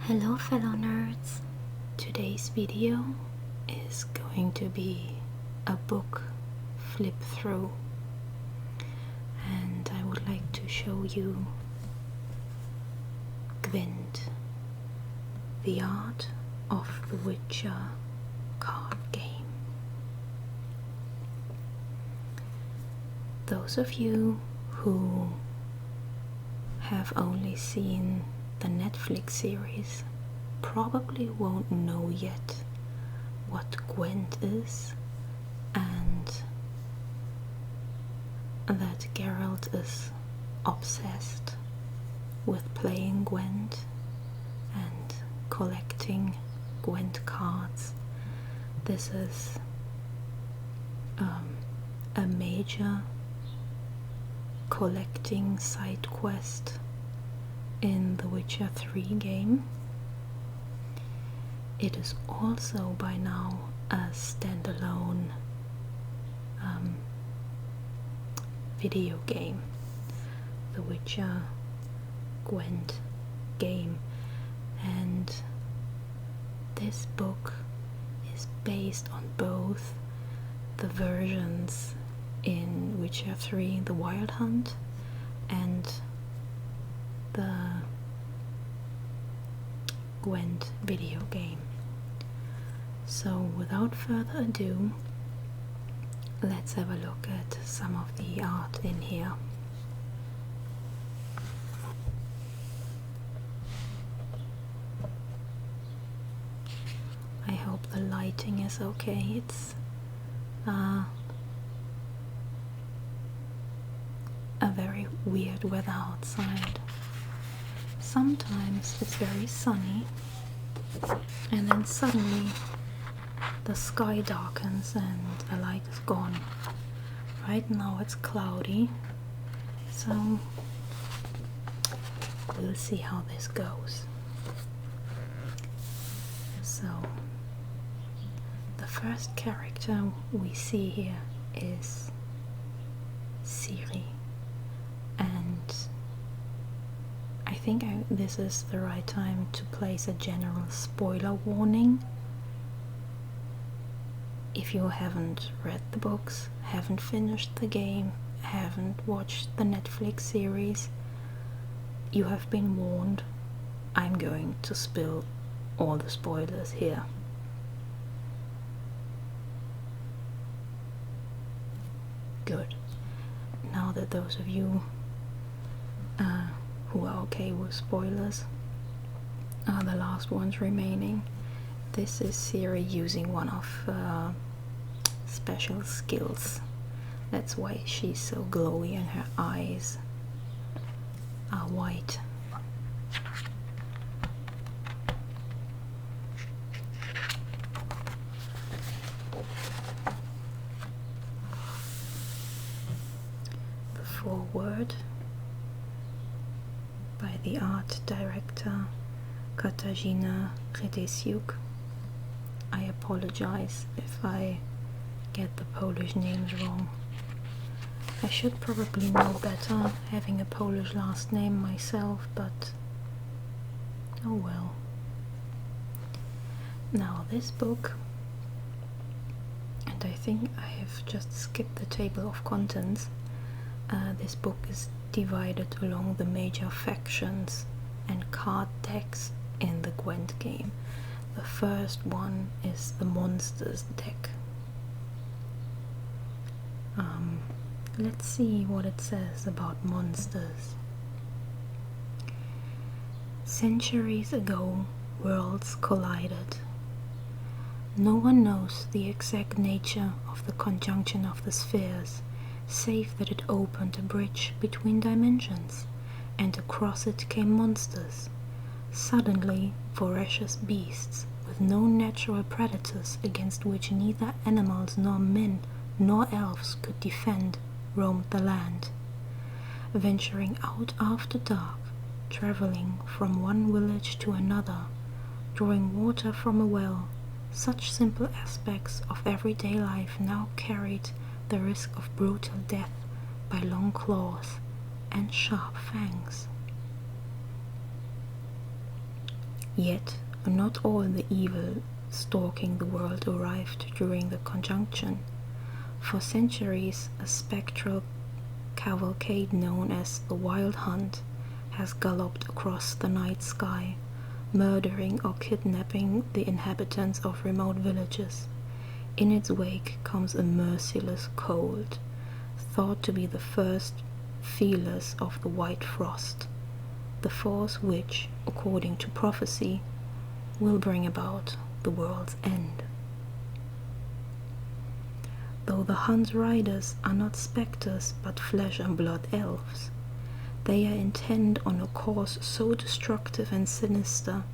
Hello fellow nerds, today's video is going to be a book flip through, and I would like to show you Gwent, the Art of the Witcher card game. Those of you who have only seen the Netflix series probably won't know yet what Gwent is, and that Geralt is obsessed with playing Gwent and collecting Gwent cards. This is a major collecting side quest in the Witcher 3 game. It is also by now a standalone video game, the Witcher Gwent game, and this book is based on both the versions in Witcher 3 The Wild Hunt and the Gwent video game. So without further ado, let's have a look at some of the art in here. I hope the lighting is okay. It's a very weird weather outside. Sometimes it's very sunny and then suddenly the sky darkens and the light is gone. Right now it's cloudy, so we'll see how this goes. So the first character we see here is Ciri, and I think this is the right time to place a general spoiler warning. If you haven't read the books, haven't finished the game, haven't watched the Netflix series, you have been warned. I'm going to spill all the spoilers here. Good. Now that those of you who are okay with spoilers are the last ones remaining, this is Ciri using one of her special skills. That's why she's so glowy and her eyes are white. The foreword by the art director Katarzyna Redesiuk. I apologize if I get the Polish names wrong. I should probably know better, having a Polish last name myself, but oh well. Now this book, and I think I have just skipped the table of contents, this book is divided along the major factions and card decks in the Gwent game. The first one is the monsters deck. Let's see what it says about monsters. Centuries ago, worlds collided. No one knows the exact nature of the conjunction of the spheres, save that it opened a bridge between dimensions, and across it came monsters. Suddenly, voracious beasts with no natural predators against which neither animals nor men nor elves could defend roamed the land. Venturing out after dark, traveling from one village to another, drawing water from a well, such simple aspects of everyday life now carried the risk of brutal death by long claws and sharp fangs. Yet not all the evil stalking the world arrived during the conjunction. For centuries, a spectral cavalcade known as the Wild Hunt has galloped across the night sky, murdering or kidnapping the inhabitants of remote villages. In its wake comes a merciless cold, thought to be the first feelers of the white frost, the force which, according to prophecy, will bring about the world's end. Though the hunt riders are not spectres but flesh and blood elves, they are intent on a course so destructive and sinister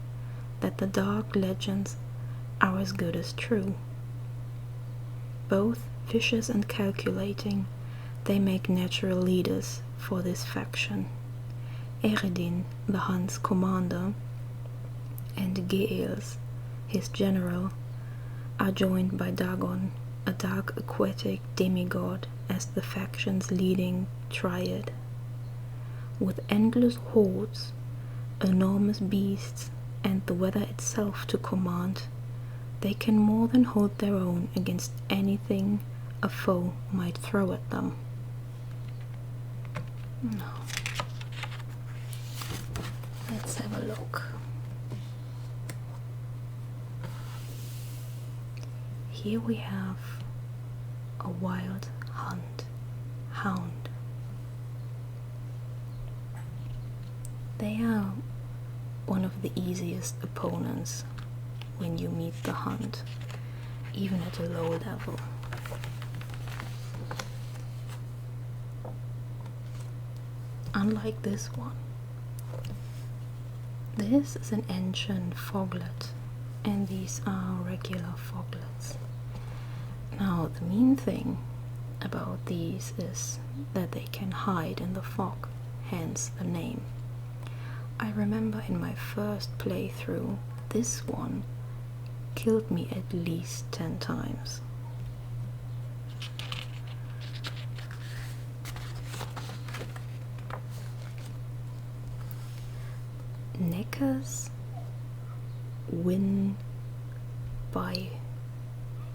that the dark legends are as good as true. Both vicious and calculating, they make natural leaders for this faction. Eredin, the hunt's commander, and Geels, his general, are joined by Dagon, a dark aquatic demigod, as the faction's leading triad. With endless hordes, enormous beasts, and the weather itself to command, they can more than hold their own against anything a foe might throw at them. Now, let's have a look. Here we have a wild hound. They are one of the easiest opponents when you meet the hunt, even at a low level. Unlike this one, this is an ancient foglet, and these are regular foglets. Now, the mean thing about these is that they can hide in the fog, hence the name. I remember in my first playthrough, this one killed me at least 10 times. Neckers win by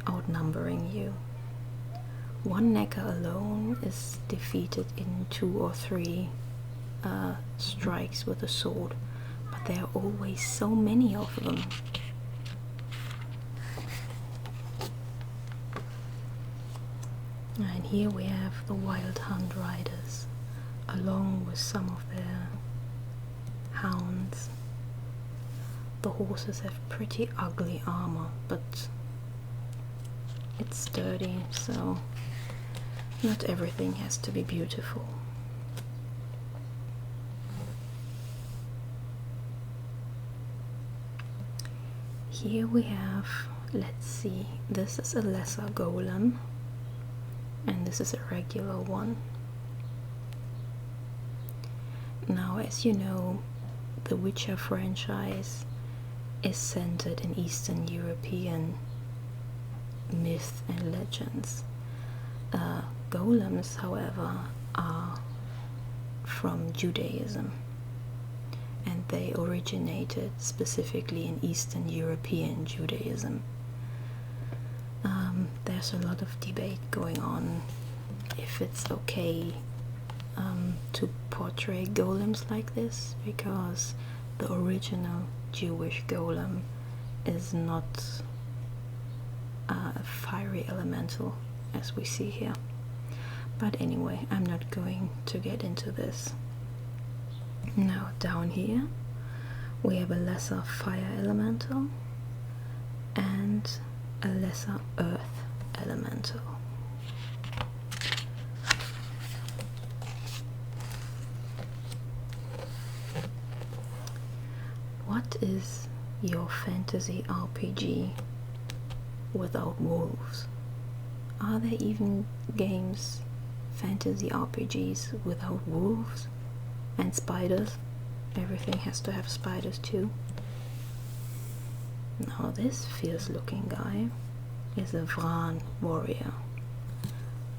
outnumbering you. One necker alone is defeated in 2 or 3 strikes with a sword, but there are always so many of them. And here we have the Wild Hunt riders, along with some of their hounds. The horses have pretty ugly armor, but it's sturdy, so not everything has to be beautiful. Here we have, let's see, this is a lesser golem, and this is a regular one. Now, as you know, the Witcher franchise is centered in Eastern European myth and legends. Golems, however, are from Judaism, and they originated specifically in Eastern European Judaism. There's a lot of debate going on if it's okay to portray golems like this, because the original Jewish golem is not a fiery elemental as we see here. But anyway, I'm not going to get into this. Now down here we have a lesser fire elemental and a lesser earth elemental. What is your fantasy RPG without wolves? Are there even games, fantasy RPGs, without wolves and spiders? Everything has to have spiders too. Now this fierce looking guy is a Vran warrior.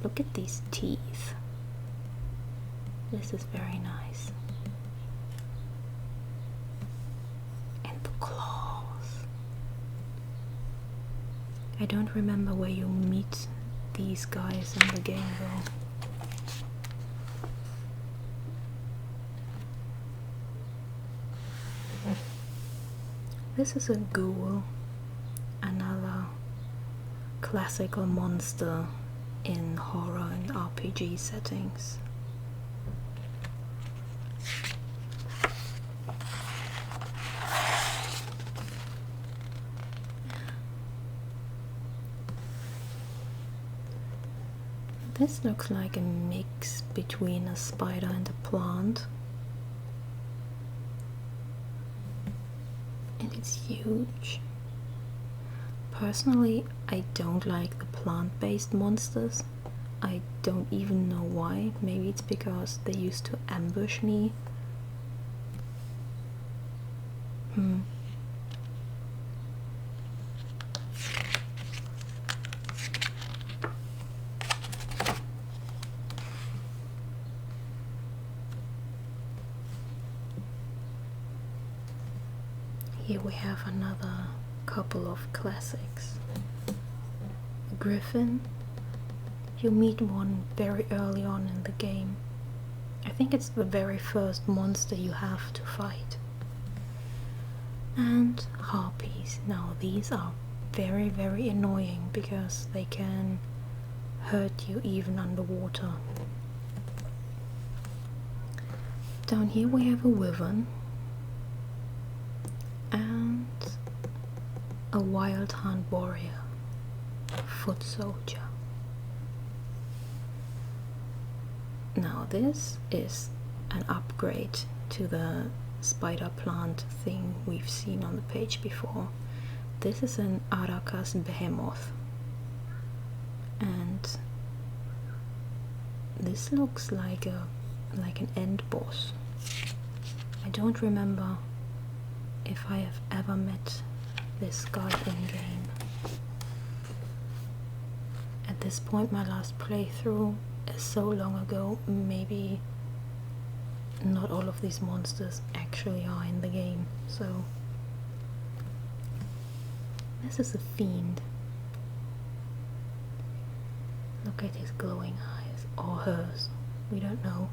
Look at these teeth. This is very nice. And the claws. I don't remember where you meet these guys in the game though. This is a ghoul, another classical monster in horror and RPG settings. This looks like a mix between a spider and a plant. And it's huge. Personally, I don't like the plant-based monsters. I don't even know why. Maybe it's because they used to ambush me. Here we have another couple of classics. Griffin. You meet one very early on in the game. I think it's the very first monster you have to fight. And harpies. Now these are very, very annoying because they can hurt you even underwater. Down here we have a wyvern and a wild hunt warrior, foot soldier. Now this is an upgrade to the spider plant thing we've seen on the page before. This is an Arakas behemoth, and this looks like an end boss. I don't remember if I have ever met this guy in game. At this point, my last playthrough is so long ago, maybe not all of these monsters actually are in the game. So this is a fiend. Look at his glowing eyes, or hers, we don't know.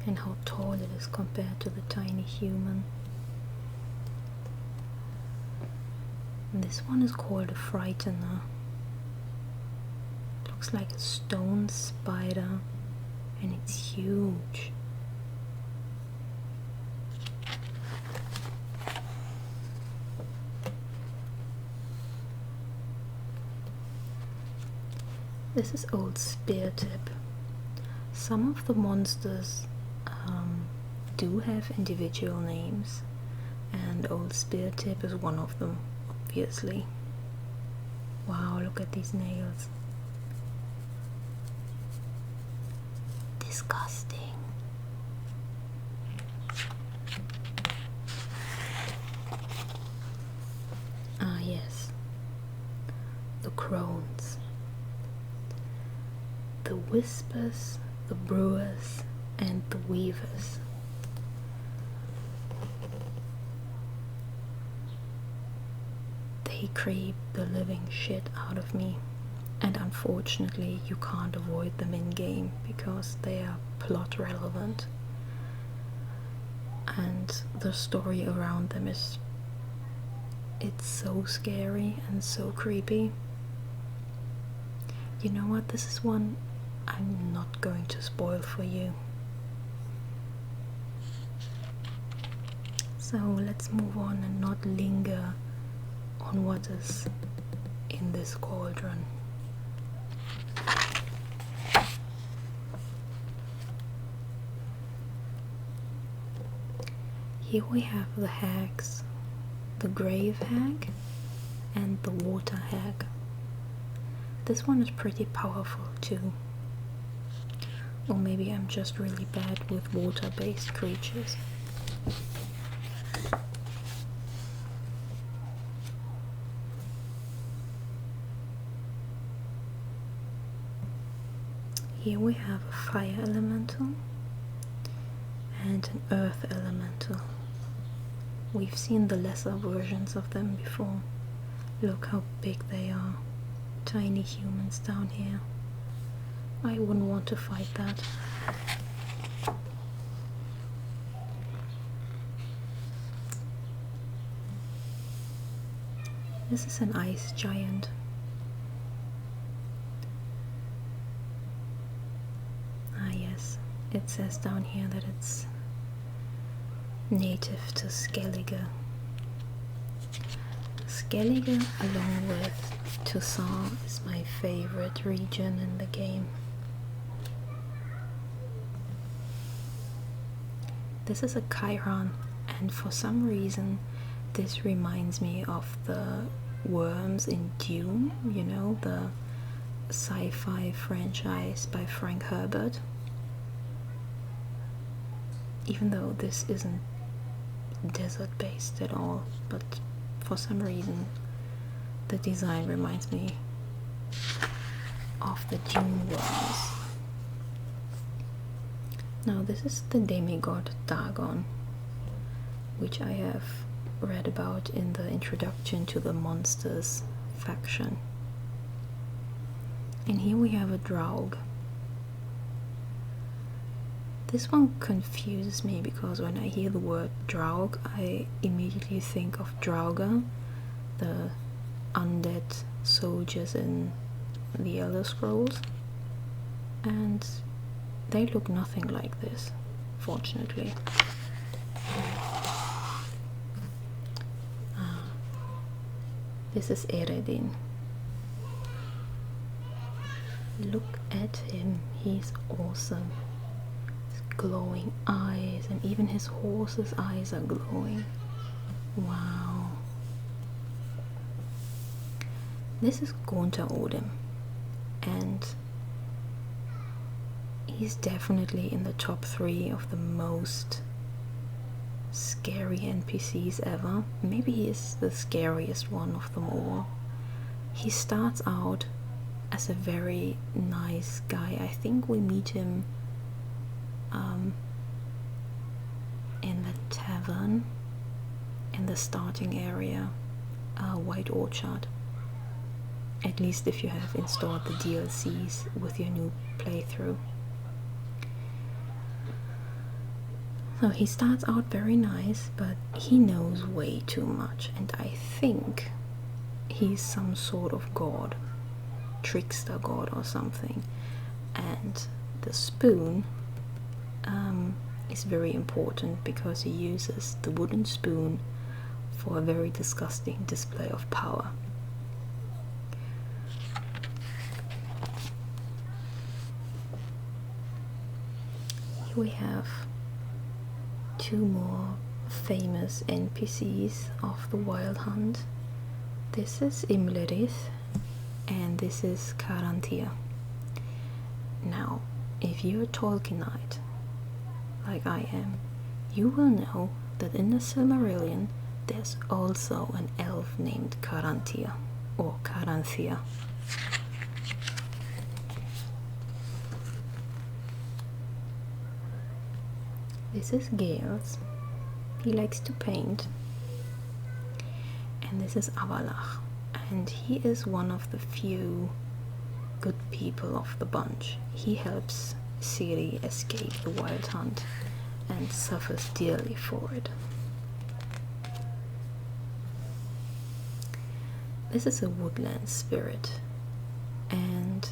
And how tall it is compared to the tiny human. And this one is called a frightener. Looks like a stone spider, and it's huge. This is old spear tip. Some of the monsters do have individual names, and old spear tip is one of them, obviously. Wow, look at these nails. Disgusting. Ah yes, the crones, the whispers, the brewers, and the weavers. They creep the living shit out of me, and unfortunately you can't avoid them in game because they are plot relevant, and the story around them it's so scary and so creepy. You know what, this is one I'm not going to spoil for you. So let's move on and not linger on what is in this cauldron. Here we have the hags, the grave hag and the water hag. This one is pretty powerful too. Or maybe I'm just really bad with water-based creatures. Here we have a fire elemental and an earth elemental. We've seen the lesser versions of them before. Look how big they are. Tiny humans down here. I wouldn't want to fight that. This is an ice giant. Ah yes, it says down here that it's native to Skellige. Skellige, along with Toussaint, is my favorite region in the game. This is a Chiron, and for some reason this reminds me of the worms in Dune, you know, the sci-fi franchise by Frank Herbert. Even though this isn't desert based at all, but for some reason the design reminds me of the Dune worms. Now this is the demigod Dagon, which I have read about in the introduction to the monsters faction. And here we have a Draug. This one confuses me because when I hear the word Draug, I immediately think of Draugr, the undead soldiers in the Elder Scrolls, and they look nothing like this, fortunately. This is Eredin. Look at him, he's awesome. His glowing eyes, and even his horse's eyes are glowing. Wow. This is Gwent, and he's definitely in the top 3 of the most scary NPCs ever. Maybe he is the scariest one of them all. He starts out as a very nice guy. I think we meet him in the tavern in the starting area, White Orchard. At least if you have installed the DLCs with your new playthrough. So he starts out very nice, but he knows way too much, and I think he's some sort of god, trickster god or something. And the spoon is very important because he uses the wooden spoon for a very disgusting display of power. Here we have 2 more famous NPCs of the Wild Hunt. This is Imlerith and this is Caranthir. Now, if you're a Tolkienite, like I am, you will know that in the Silmarillion there's also an elf named Caranthir, or Caranthir. This is Gales. He likes to paint. And this is Avalach. And he is one of the few good people of the bunch. He helps Ciri escape the Wild Hunt and suffers dearly for it. This is a woodland spirit. And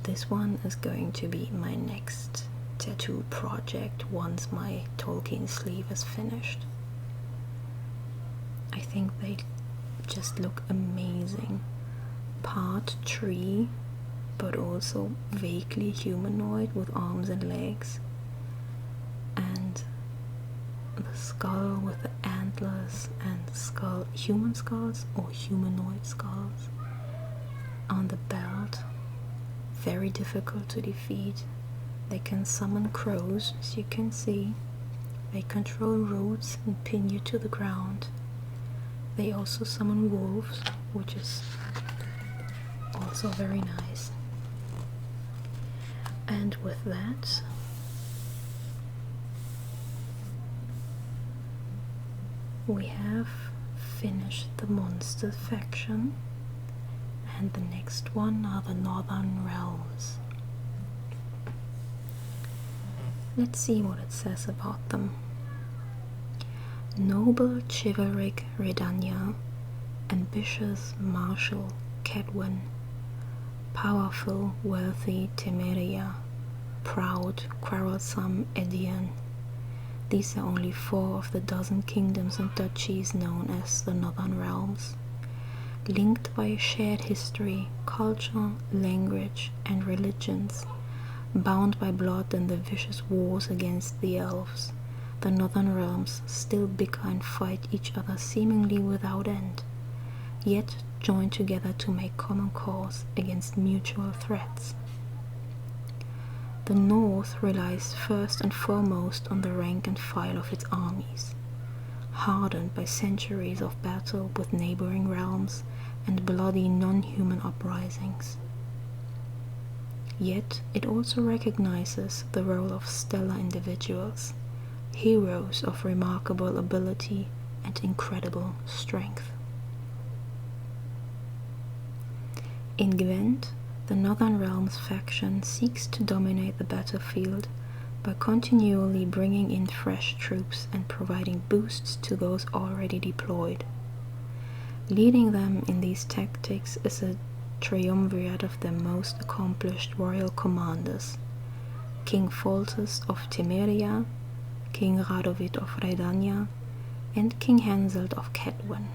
this one is going to be my next tattoo project once my Tolkien sleeve is finished. I think they just look amazing. Part tree, but also vaguely humanoid with arms and legs. And the skull with the antlers and skull, human skulls or humanoid skulls on the belt. Very difficult to defeat. They can summon crows, as you can see. They control roots and pin you to the ground. They also summon wolves, which is also very nice. And with that, we have finished the monsters faction, and the next one are the Northern Realms. Let's see what it says about them. Noble chivalric Redania, ambitious martial Kedwen, powerful wealthy Temeria, proud quarrelsome Edian. These are only 4 of the dozen kingdoms and duchies known as the Northern Realms, linked by a shared history, culture, language, and religions, bound by blood and the vicious wars against the elves. The Northern Realms still bicker and fight each other seemingly without end, yet join together to make common cause against mutual threats. The North relies first and foremost on the rank and file of its armies, hardened by centuries of battle with neighboring realms and bloody non-human uprisings. Yet it also recognizes the role of stellar individuals, heroes of remarkable ability and incredible strength. In Gwent, the Northern Realms faction seeks to dominate the battlefield by continually bringing in fresh troops and providing boosts to those already deployed. Leading them in these tactics is a triumvirate of their most accomplished royal commanders, King Foltest of Temeria, King Radovid of Redania, and King Henselt of Kedwen.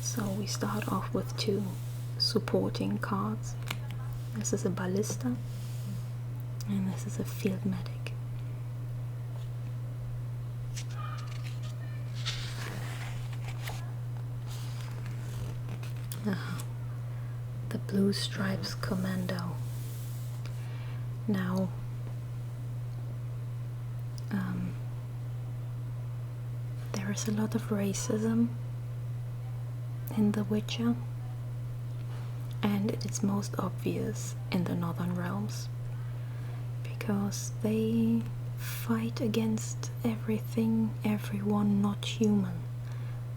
So we start off with 2 supporting cards. This is a ballista and this is a field medic. The Blue Stripes Commando. Now, there is a lot of racism in The Witcher, and it is most obvious in the Northern Realms, because they fight against everything, everyone not human.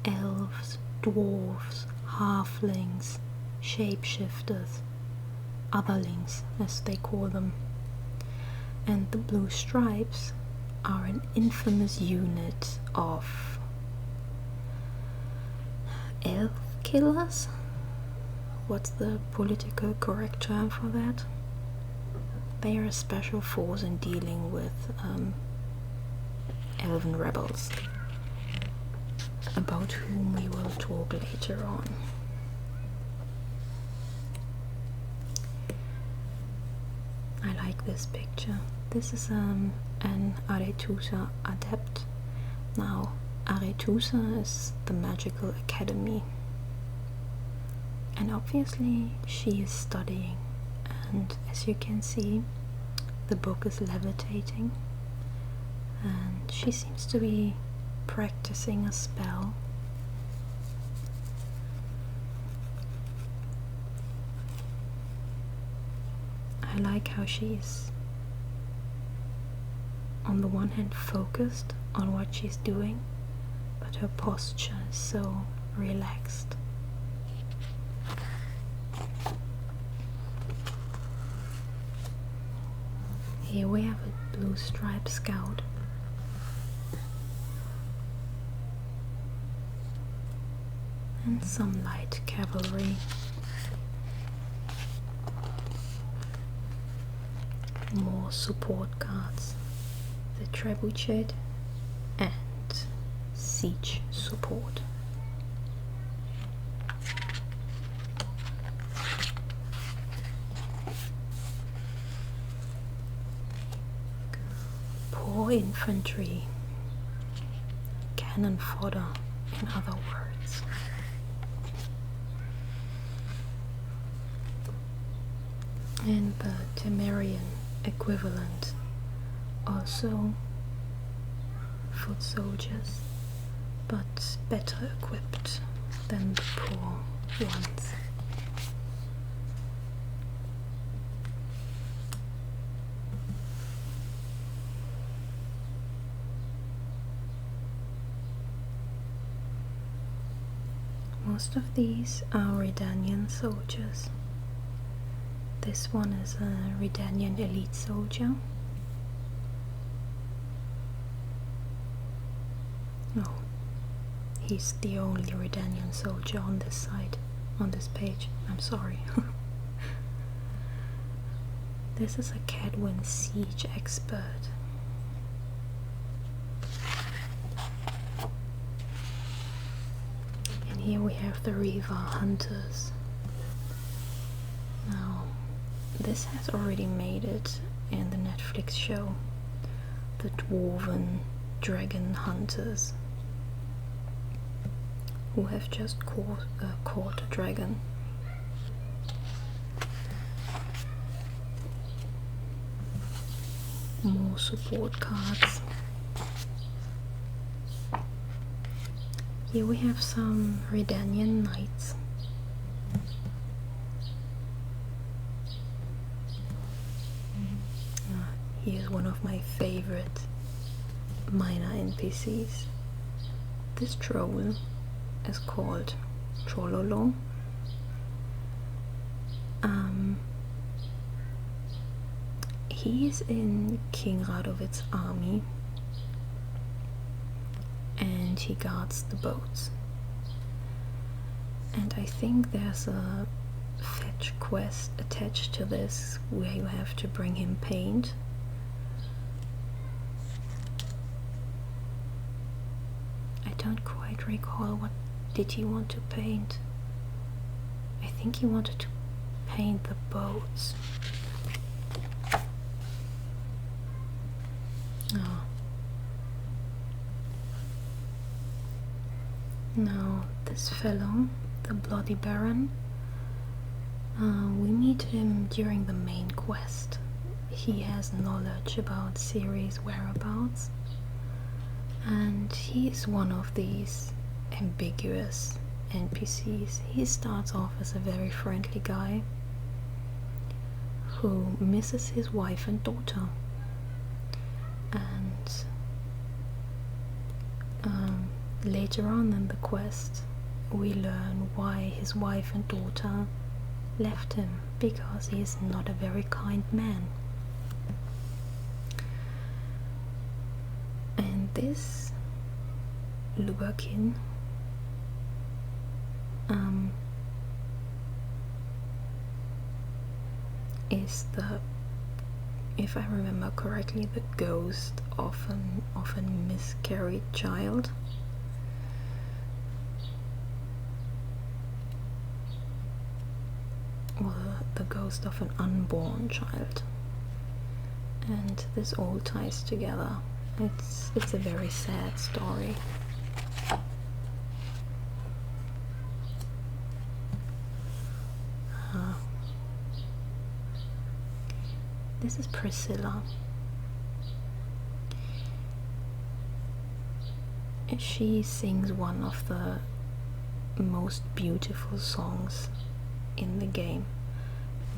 Elves, dwarves, halflings, shapeshifters, otherlings as they call them. And the Blue Stripes are an infamous unit of elf killers. What's the political correct term for that? They are a special force in dealing with elven rebels, about whom we will talk later on. I like this picture. This is an Aretusa adept. Now, Aretusa is the magical academy, and obviously she is studying, and as you can see, the book is levitating, and she seems to be practicing a spell. I like how she's on the one hand focused on what she's doing, but her posture is so relaxed. Here we have a blue stripe scout. And some light cavalry. More support cards. The trebuchet and siege support. Poor infantry. Cannon fodder, in other words. And the Temerian equivalent, also foot soldiers, but better equipped than the poor ones. Most of these are Redanian soldiers. This one is a Redanian elite soldier. Oh, he's the only Redanian soldier on this side, on this page. I'm sorry. This is a Cadwin siege expert. And here we have the Reaver hunters. Now, this has already made it in the Netflix show, the Dwarven Dragon Hunters, who have just caught a dragon. More support cards. Here we have some Redanian knights. Here's one of my favorite minor NPCs. This troll is called Chololo. He is in King Radovid's army and he guards the boats. And I think there's a fetch quest attached to this where you have to bring him paint. I don't quite recall what did he want to paint. I think he wanted to paint the boats. Oh. Now this fellow, the Bloody Baron, we meet him during the main quest. He has knowledge about Ciri's whereabouts, and he is one of these ambiguous NPCs. He starts off as a very friendly guy who misses his wife and daughter, and later on in the quest we learn why his wife and daughter left him, because he is not a very kind man. And this Lurkin is the, if I remember correctly, the ghost of a miscarried child. Or the ghost of an unborn child. And this all ties together. It's a very sad story. This is Priscilla. She sings one of the most beautiful songs in the game.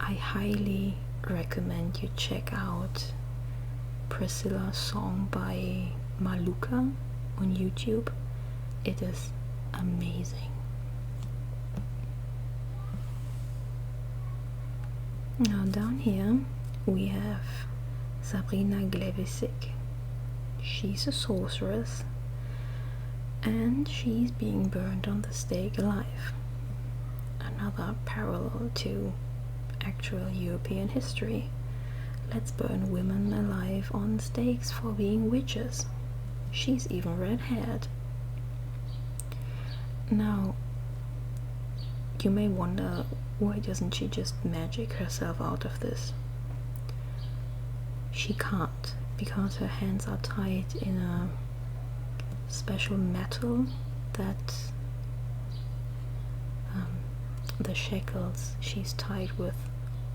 I highly recommend you check out Priscilla's song by Maluka on YouTube. It is amazing. Now down here we have Sabrina Glevisic. She's a sorceress and she's being burned on the stake alive. Another parallel to actual European history. Let's burn women alive on stakes for being witches. She's even red-haired. Now, you may wonder, why doesn't she just magic herself out of this? She can't, because her hands are tied in a special metal that the shackles she's tied with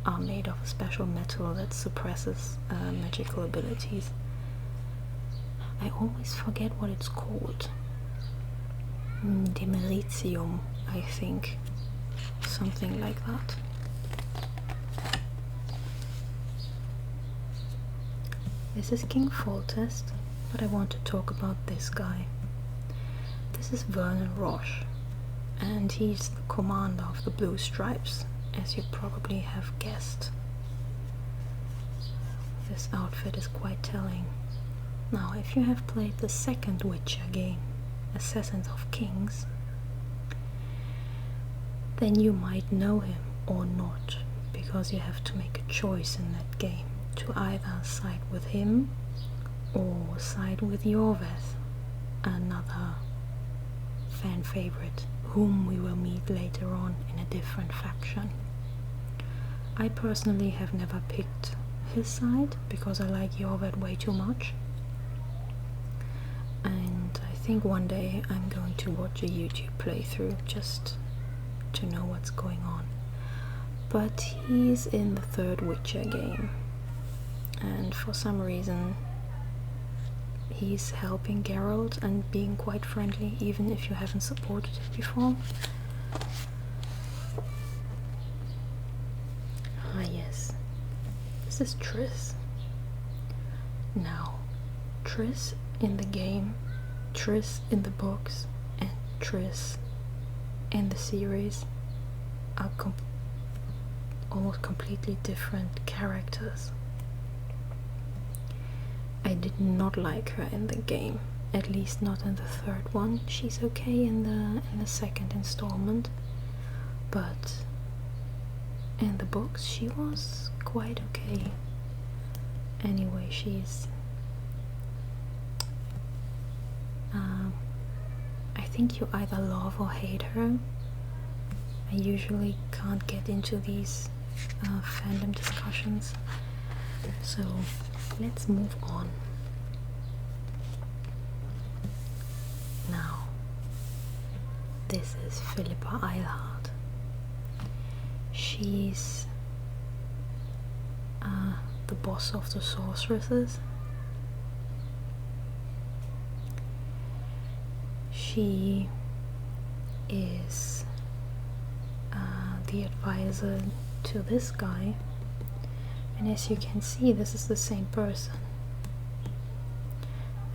are made of a special metal that suppresses magical abilities. I always forget what it's called. Demeritium, I think. Something like that. This is King Foltest, but I want to talk about this guy. This is Vernon Roche, and he's the commander of the Blue Stripes, as you probably have guessed. This outfit is quite telling. Now, if you have played the second Witcher game, Assassins of Kings, then you might know him or not, because you have to make a choice in that game to either side with him or side with Yorveth, another fan favorite whom we will meet later on in a different faction. I personally have never picked his side because I like Yorveth way too much, and I think one day I'm going to watch a YouTube playthrough just to know what's going on. But he's in the third Witcher game, and for some reason he's helping Geralt and being quite friendly, even if you haven't supported him before. Ah yes, this is Triss. Now, Triss in the game, Triss in the books, and Triss in the series are almost completely different characters. I did not like her in the game, at least not in the third one. She's okay in the second installment, but in the books she was quite okay. Anyway, she's I think you either love or hate her. I usually can't get into these fandom discussions, so let's move on. Now, this is Philippa Eilhart. She's the boss of the sorceresses. She is the advisor to this guy, and as you can see, this is the same person.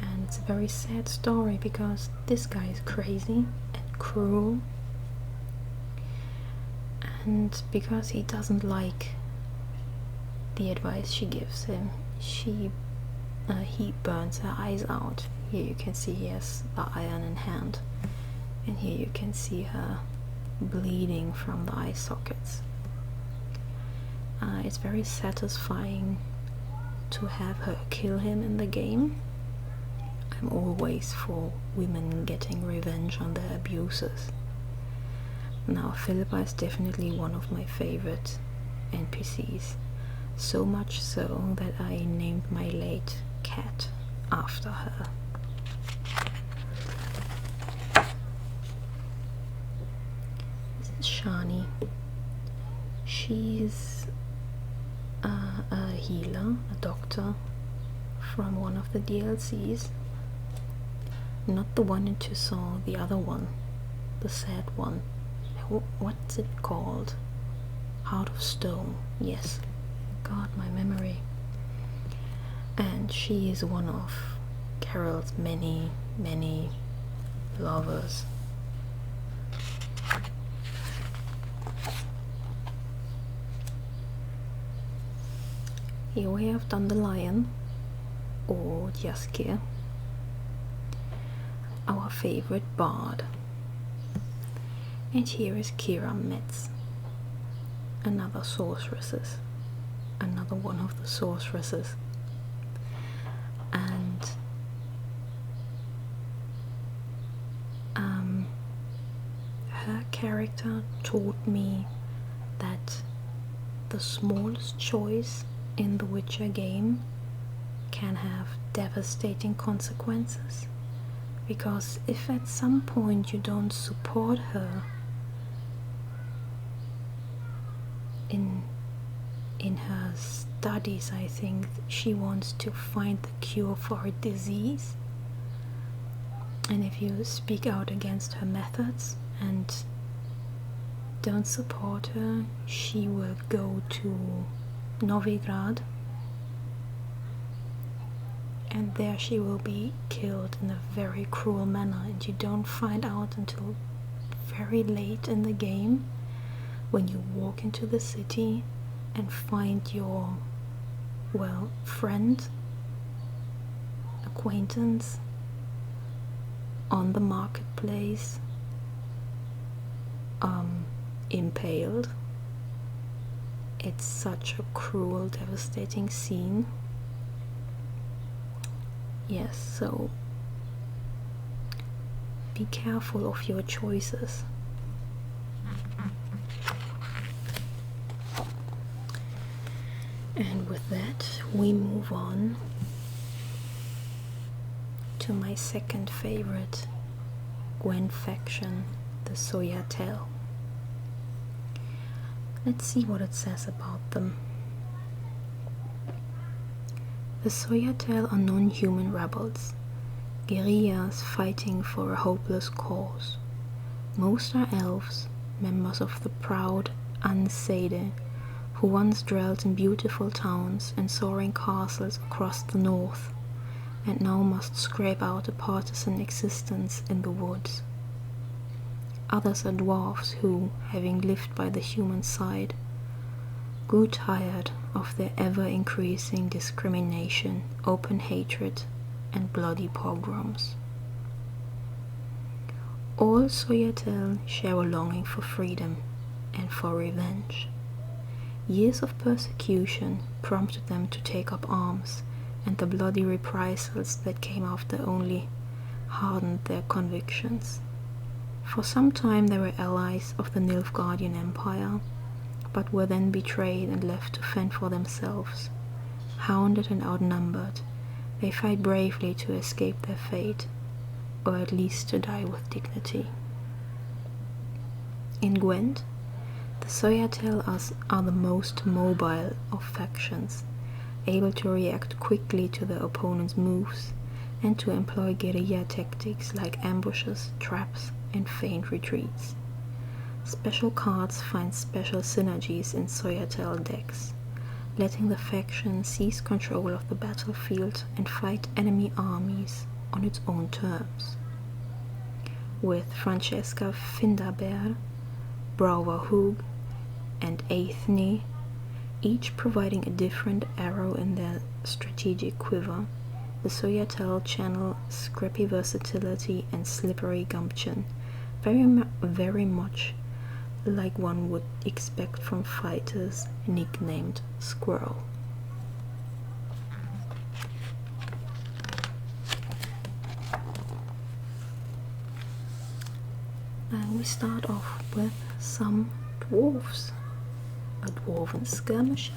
And it's a very sad story because this guy is crazy and cruel, and because he doesn't like the advice she gives him, he burns her eyes out. Here you can see he has the iron in hand, and here you can see her bleeding from the eye sockets. It's very satisfying to have her kill him in the game. I'm always for women getting revenge on their abusers. Now, Philippa is definitely one of my favorite NPCs, so much so that I named my late cat after her. This is Shani. She's a healer, a doctor from one of the DLCs. Not the one in Tucson, the other one, the sad one. What's it called? Heart of Stone. Yes. God, my memory. And she is one of Geralt's many, many lovers. Here we have Dandelion, or Jaskier, our favorite bard. And here is Kira Metz, another one of the sorceresses. And her character taught me that the smallest choice in the Witcher game can have devastating consequences, because if at some point you don't support her in her studies, I think she wants to find the cure for her disease, and if you speak out against her methods and don't support her, she will go to Novigrad, and there she will be killed in a very cruel manner, and you don't find out until very late in the game, when you walk into the city and find your, well, friend, acquaintance on the marketplace, impaled. It's such a cruel, devastating scene. Yes, so be careful of your choices. And with that, we move on to my second favorite Gwent faction, the scoiatael. Let's see what it says about them. The scoiatael are non-human rebels, guerrillas fighting for a hopeless cause. Most are elves, members of the proud Anseide, who once dwelt in beautiful towns and soaring castles across the north, and now must scrape out a partisan existence in the woods. Others are dwarfs who, having lived by the human side, grew tired of their ever-increasing discrimination, open hatred, and bloody pogroms. All scoiatael share a longing for freedom and for revenge. Years of persecution prompted them to take up arms, and the bloody reprisals that came after only hardened their convictions. For some time they were allies of the Nilfgaardian Empire, but were then betrayed and left to fend for themselves. Hounded and outnumbered, they fight bravely to escape their fate, or at least to die with dignity. In Gwent, the scoiatael are the most mobile of factions, able to react quickly to their opponent's moves and to employ guerrilla tactics like ambushes, traps, and feigned retreats. Special cards find special synergies in scoiatael decks, letting the faction seize control of the battlefield and fight enemy armies on its own terms. With Francesca Findabair, Brouwer Hoog, and Aithne, each providing a different arrow in their strategic quiver, the scoiatael channel scrappy versatility and slippery gumption, very much like one would expect from fighters nicknamed Squirrel. And we start off with some dwarves, a dwarven skirmisher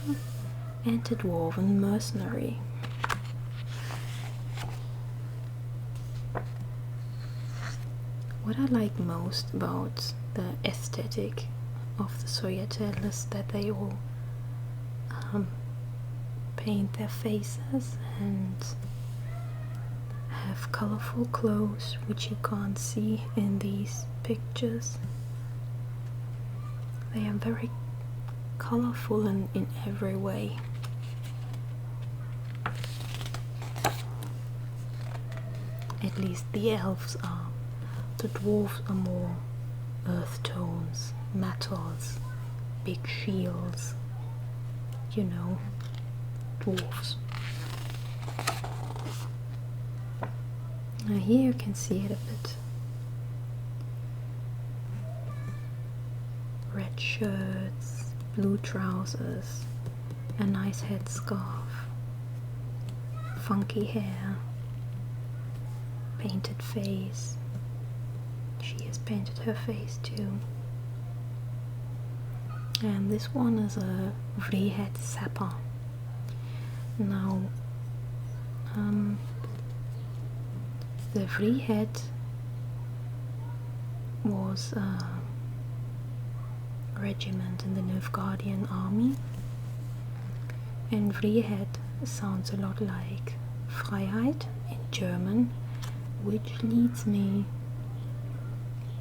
and a dwarven mercenary. What I like most about the aesthetic of the scoiatael is that they all paint their faces and have colorful clothes, which you can't see in these pictures. They are very colorful in every way. At least the elves are. The dwarves are more earth tones, metals, big shields, you know, dwarves. Now here you can see it a bit. Red shirts, blue trousers, a nice headscarf, funky hair, painted face. She has painted her face too. And this one is a Vreehead sapper. Now, the Vreehead was a regiment in the Nilfgaardian army, and Vreehead sounds a lot like Freiheit in German, which leads me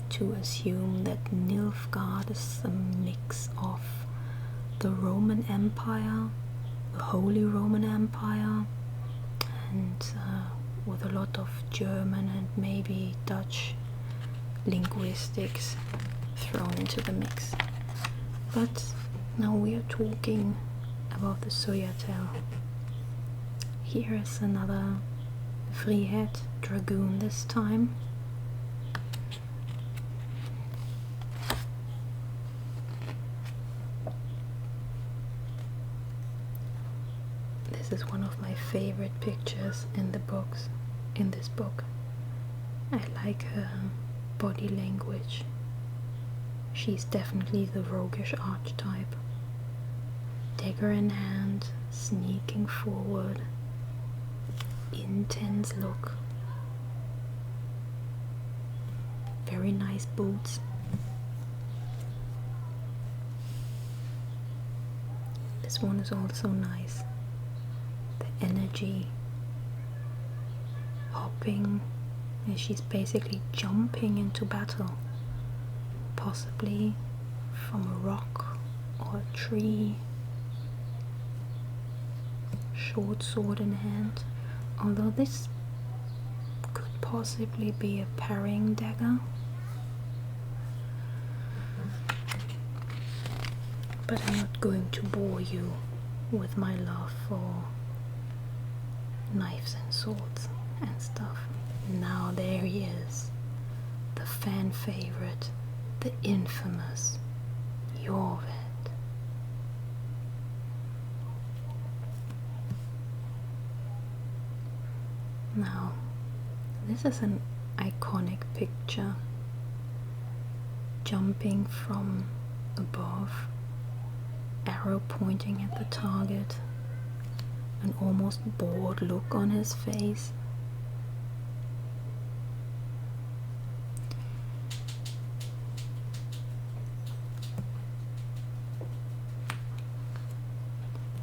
to assume that Nilfgaard is a mix of the Roman Empire, the Holy Roman Empire, and with a lot of German and maybe Dutch linguistics thrown into the mix. But now we are talking about the scoiatael. Here is another three-head dragoon this time. This is one of my favorite pictures in this book. I like her body language. She's definitely the roguish archetype. Dagger in hand, sneaking forward, intense look. Very nice boots. This one is also nice. The energy, hopping, and she's basically jumping into battle, possibly from a rock or a tree. Short sword in hand, although this could possibly be a parrying dagger. But I'm not going to bore you with my love for knives and swords and stuff. Now there he is, the fan favorite, the infamous Gwent. Now, this is an iconic picture, jumping from above, arrow pointing at the target, an almost bored look on his face.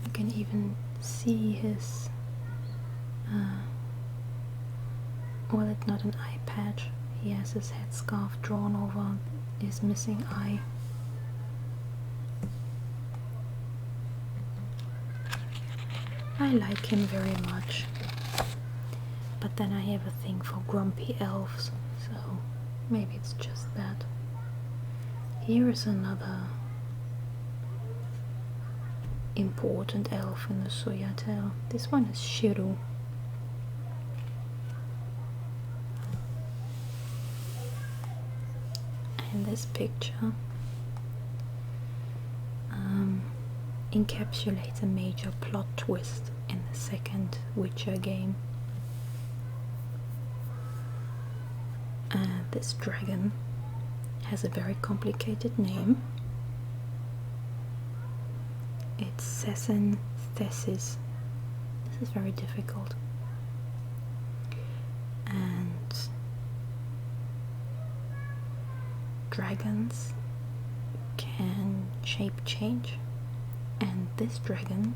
You can even see his well, it's not an eye patch. He has his headscarf drawn over his missing eye. I like him very much, but then I have a thing for grumpy elves, so maybe it's just that. Here is another important elf in the scoiatael. This one is Shiru. And this picture encapsulates a major plot twist in the second Witcher game. This dragon has a very complicated name. It's Sessin Thesis. This is very difficult. And dragons can shape change, and this dragon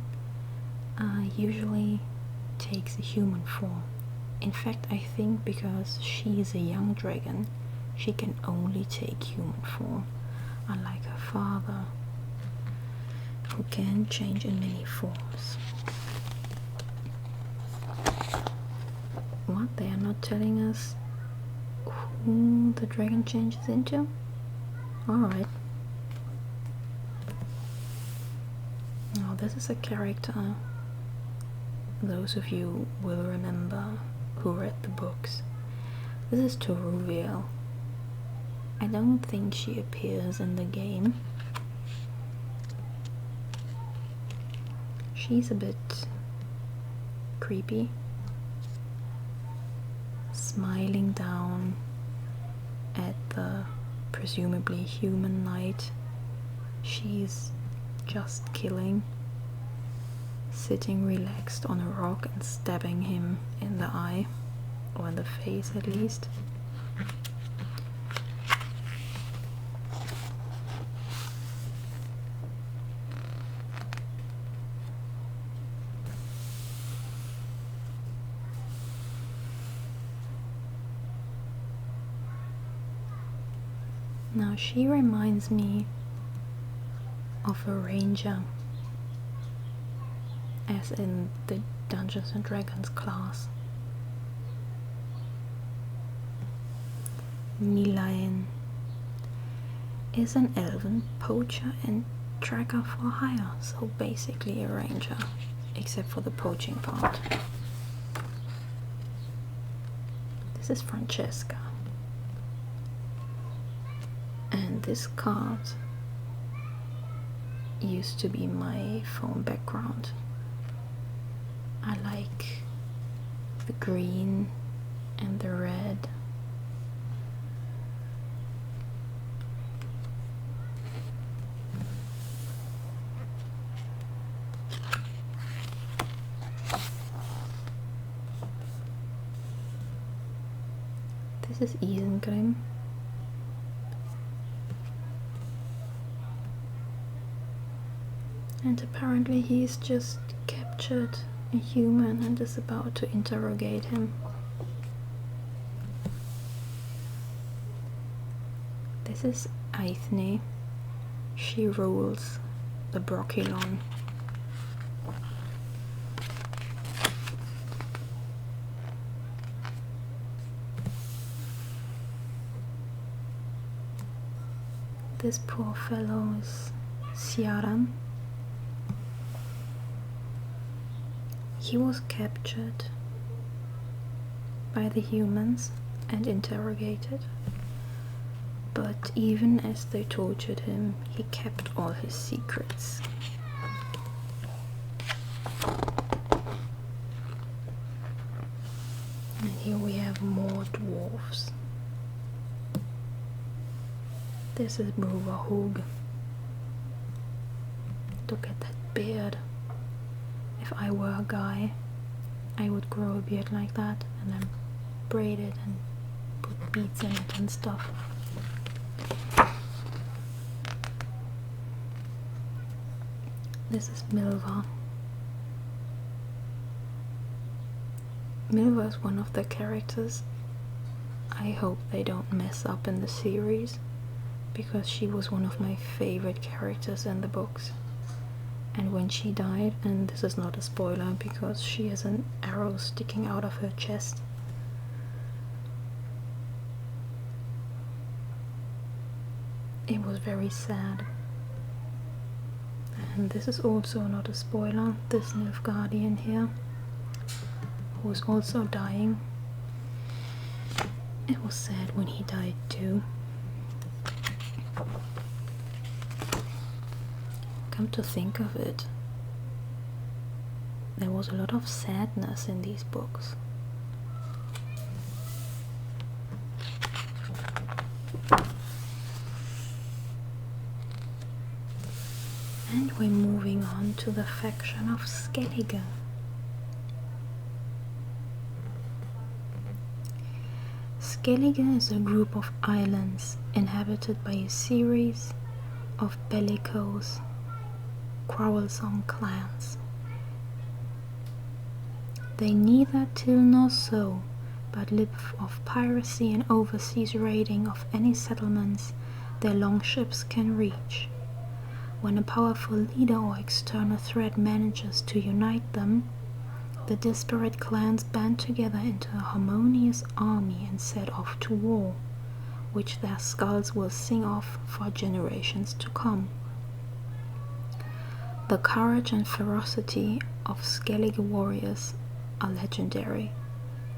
usually takes a human form. In fact, I think because she's a young dragon, she can only take human form, unlike her father, who can change in many forms. What? They are not telling us who the dragon changes into? Alright. Now this is a character those of you will remember who read the books. This is Toruviel. I don't think she appears in the game. She's a bit creepy, smiling down at the presumably human knight she's just killing, sitting relaxed on a rock and stabbing him in the eye, or in the face at least. Now she reminds me of a ranger, as in the Dungeons and Dragons class. Milaen is an elven poacher and tracker for hire, so basically a ranger, except for the poaching part. This is Francesca. And this card used to be my phone background. I like the green and the red. This is Isengrim. And apparently he's just captured a human and is about to interrogate him. This is Aithne. She rules the Brokilon. This poor fellow is Ciaran. He was captured by the humans and interrogated, but even as they tortured him, he kept all his secrets. And here we have more dwarves. This is Bruverhoog. Look at that beard. If I were a guy, I would grow a beard like that and then braid it and put beads in it and stuff. This is Milva. Milva is one of the characters I hope they don't mess up in the series, because she was one of my favorite characters in the books. And when she died, and this is not a spoiler because she has an arrow sticking out of her chest, it was very sad. And this is also not a spoiler, this nilfgaardian here, who is also dying. It was sad when he died too. Come to think of it, there was a lot of sadness in these books. And we're moving on to the faction of Skellige. Skellige is a group of islands inhabited by a series of bellicose, quarrelsome clans. They neither till nor sow, but live off piracy and overseas raiding of any settlements their longships can reach. When a powerful leader or external threat manages to unite them, the disparate clans band together into a harmonious army and set off to war, which their skulls will sing of for generations to come. The courage and ferocity of Skellige warriors are legendary.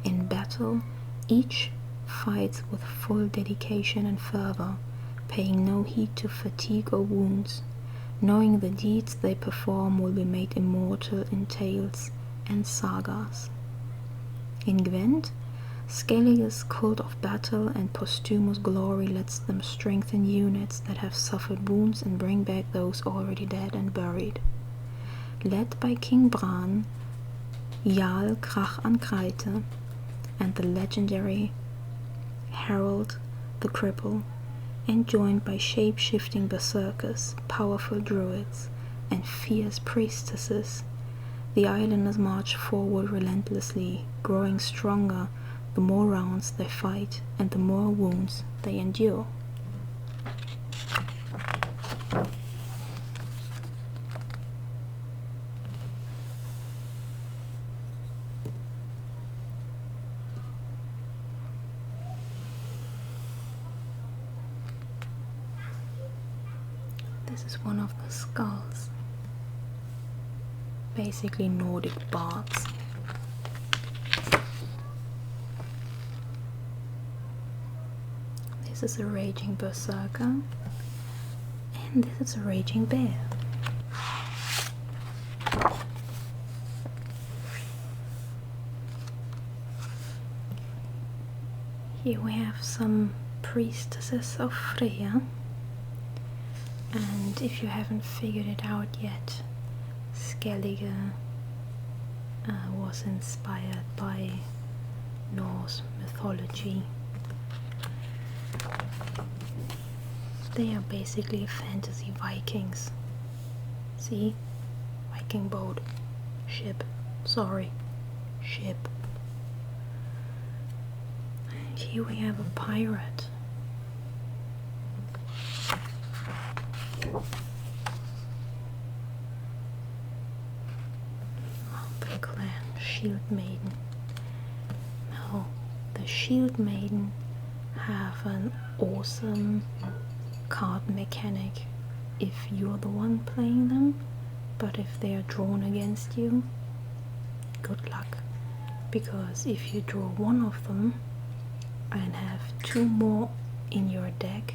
In battle, each fights with full dedication and fervor, paying no heed to fatigue or wounds, knowing the deeds they perform will be made immortal in tales and sagas. In Gwent, Skellige's cult of battle and posthumous glory lets them strengthen units that have suffered wounds and bring back those already dead and buried. Led by King Bran, Jarl Krach an Kreite, and the legendary Harold the Cripple, and joined by shape-shifting berserkers, powerful druids, and fierce priestesses, the islanders march forward relentlessly, growing stronger the more rounds they fight and the more wounds they endure. This is one of the skulls. Basically Nordic bards. This is a raging berserker. And this is a raging bear. Here we have some priestesses of Freya, and if you haven't figured it out yet, Skellige was inspired by Norse mythology. They are basically fantasy Vikings. See? Viking boat. Ship. Sorry. Ship. And here we have a pirate. The clan Shield Maiden. Now, the Shield Maiden have an awesome card mechanic if you're the one playing them, but if they are drawn against you, good luck, because if you draw one of them and have two more in your deck,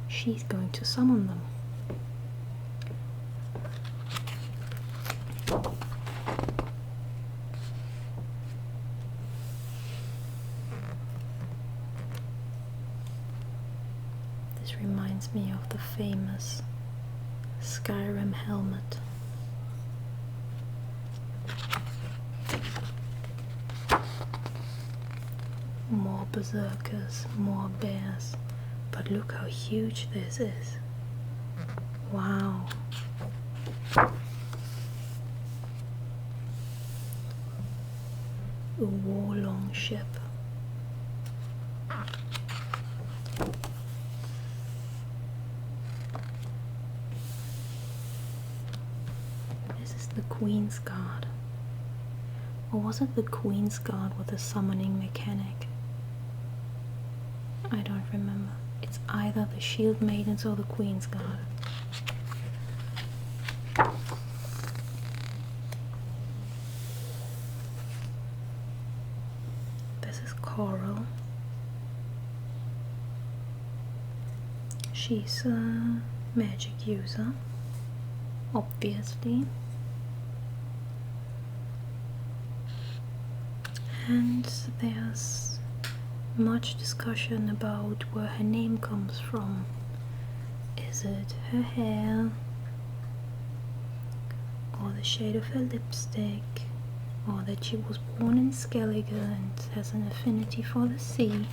she's going to summon them. This reminds me of the famous Skyrim helmet. More berserkers, more bears, but look how huge this is. Wow. A war-long ship. This is the Queen's Guard. Or was it the Queen's Guard with the summoning mechanic? I don't remember. It's either the Shield Maidens or the Queen's Guard. This is Coral. She's a magic user, obviously. And there's much discussion about where her name comes from. Is it her hair, or the shade of her lipstick, or that she was born in Skellige and has an affinity for the sea?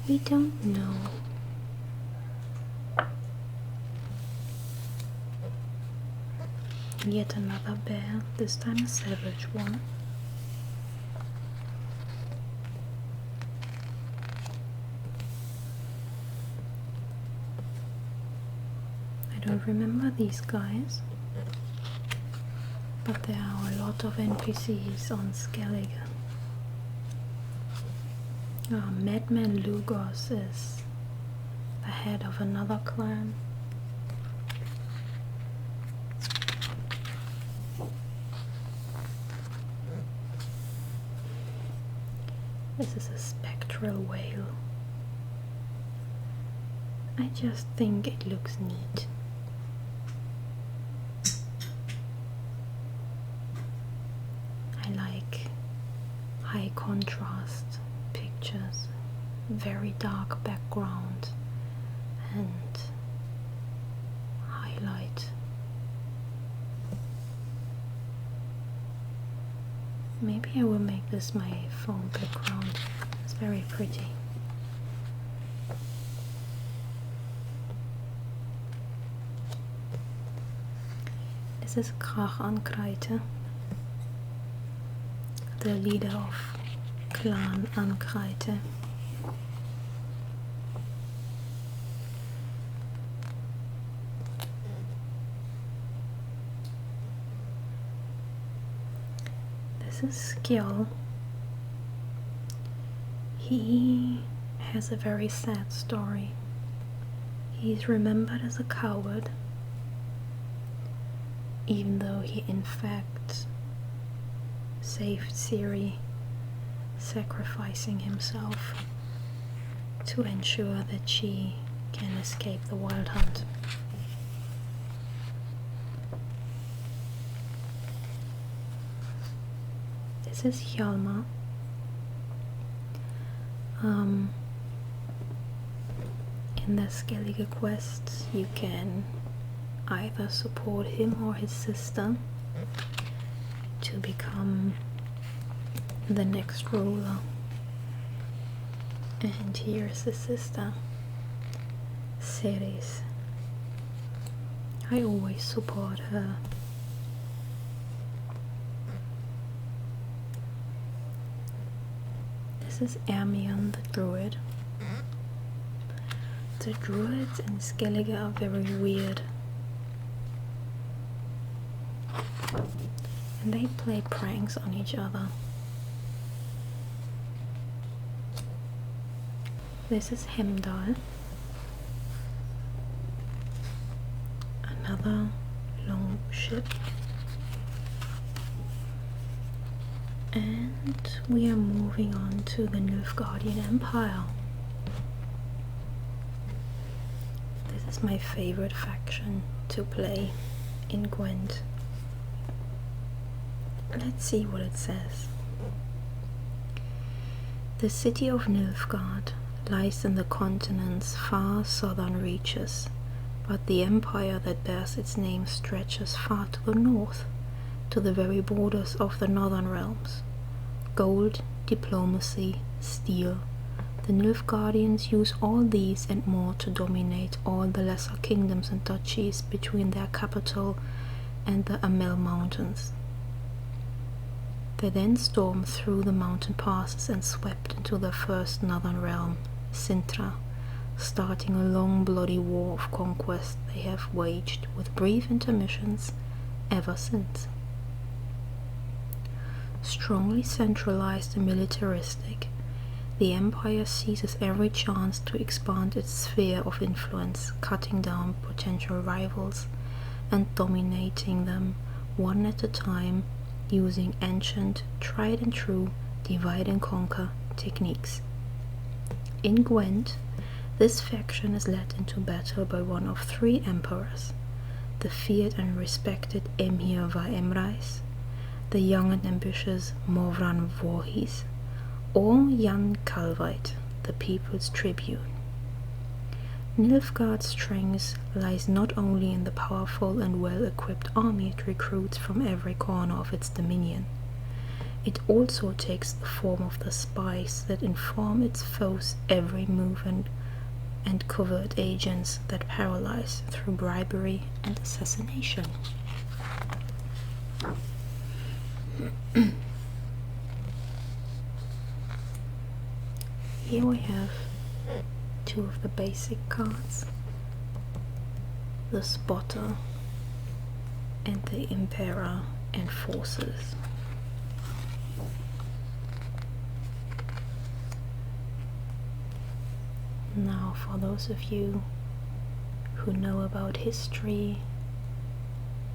We don't know. Yet another bear, this time a savage one. I don't remember these guys, but there are a lot of NPCs on Skellige. Madman Lugos is the head of another clan. This is a spectral whale. I just think it looks neat. I like high contrast pictures, very dark background and highlight. Maybe I will make this my phone background. It's very pretty. This is Krach Ankreite, the leader of Clan Ankreite. This is Skjold. He has a very sad story. He's remembered as a coward, even though he in fact saved Ciri, sacrificing himself to ensure that she can escape the wild hunt. This is Hjalmar. In the Skellige quests you can either support him or his sister to become the next ruler. And here's his sister, Ceres. I always support her. This is Ermion the Druid. The druids in Skellige are very weird. And they play pranks on each other. This is Heimdall. Another long ship. And we are moving on to the Nilfgaardian Empire. This is my favorite faction to play in Gwent. Let's see what it says. The city of Nilfgaard lies in the continent's far southern reaches, but the empire that bears its name stretches far to the north, to the very borders of the northern realms. Gold, diplomacy, steel. The Nilfgaardians use all these and more to dominate all the lesser kingdoms and duchies between their capital and the Amel Mountains. They then stormed through the mountain passes and swept into the first northern realm, Sintra, starting a long bloody war of conquest they have waged with brief intermissions ever since. Strongly centralized and militaristic, the empire seizes every chance to expand its sphere of influence, cutting down potential rivals and dominating them one at a time, using ancient, tried and true, divide and conquer techniques. In Gwent, this faction is led into battle by one of three emperors, the feared and respected Emhyr var Emreis, the young and ambitious Morvran Voorhis, or Jan Kalveit, the people's tribune. Nilfgaard's strength lies not only in the powerful and well-equipped army it recruits from every corner of its dominion. It also takes the form of the spies that inform its foes' every move and covert agents that paralyze through bribery and assassination. Here we have two of the basic cards, the Spotter and the Emperor and Forces. Now, for those of you who know about history,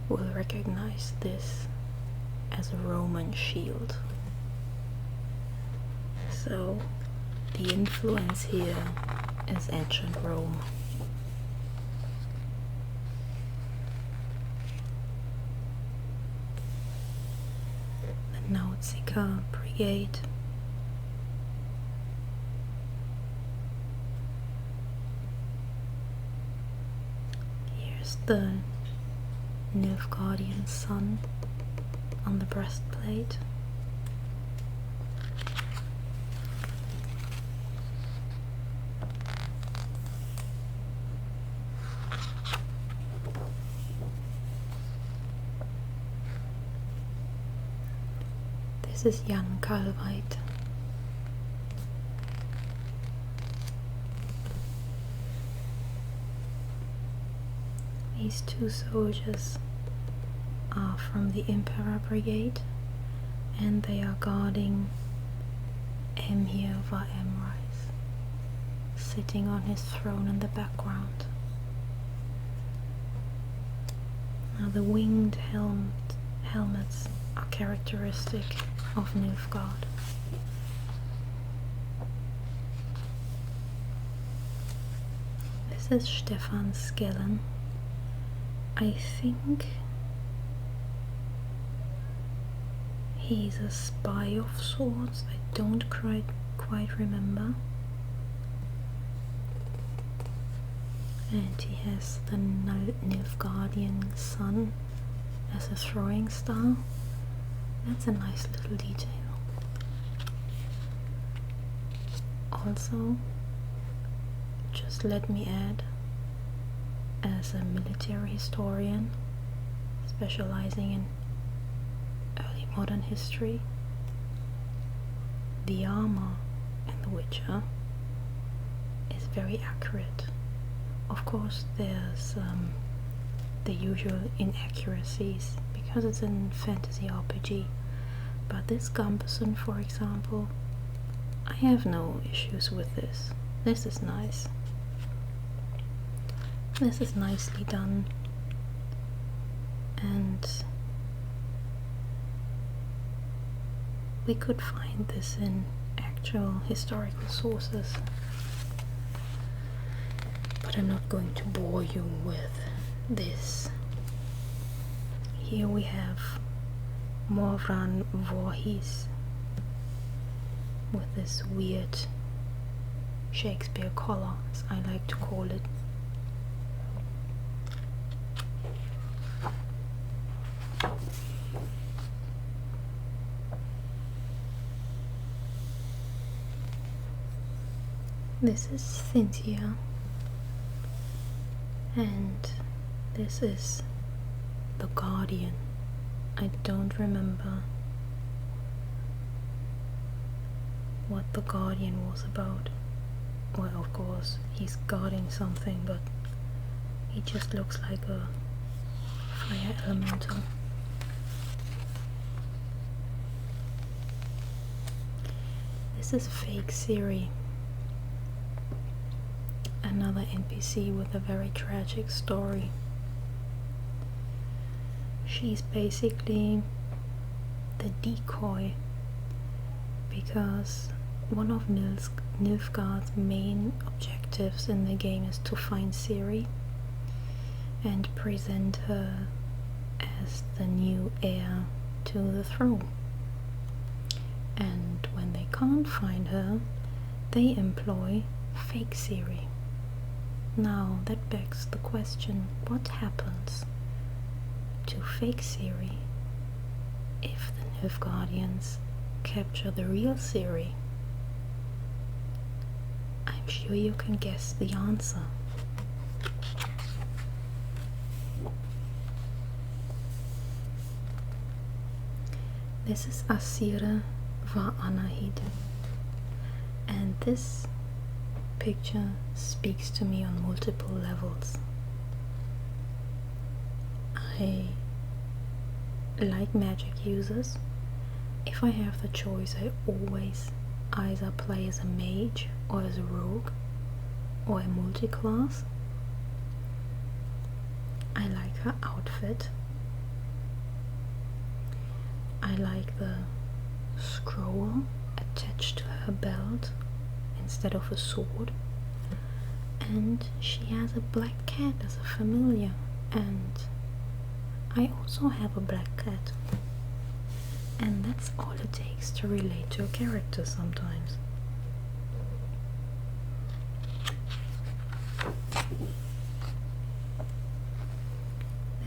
will recognize this as a Roman shield. So the influence here is ancient Rome. The Nautica Brigade. Here's the Nilfgaardian sun on the breastplate. This is Jan Kalveit. These two soldiers are from the Emperor Brigade, and they are guarding Emhyr var Emreis, sitting on his throne in the background. the winged helmets are characteristic of Nilfgaard. This is Stefan Skellen. I think he's a spy of sorts. I don't quite remember. And he has the Nilfgaardian sun as a throwing star. That's a nice little detail. Also, just let me add, as a military historian specializing in early modern history, the armor in The Witcher is very accurate. Of course, there's the usual inaccuracies because it's a fantasy RPG, but this gambeson, for example, I have no issues with this. This is nice. This is nicely done, and we could find this in actual historical sources. But I'm not going to bore you with this. Here we have Morvran Voorhees with this weird Shakespeare collar, as I like to call it. This is Cynthia. And this is the Guardian. I don't remember what the Guardian was about. Well, of course, he's guarding something, but he just looks like a fire elemental. This is fake Ciri. Another NPC with a very tragic story. She's basically the decoy, because one of Nilfgaard's main objectives in the game is to find Ciri and present her as the new heir to the throne. And when they can't find her, they employ fake Ciri. Now that begs the question, what happens to fake Ciri if the Nilfgaardians capture the real Ciri? I'm sure you can guess the answer. This is Asira va Anahid, and this picture speaks to me on multiple levels. I like magic users. If I have the choice, I always either play as a mage or as a rogue or a multi-class. I like her outfit. I like the scroll attached to her belt instead of a sword, and she has a black cat as a familiar, and I also have a black cat, and that's all it takes to relate to a character sometimes.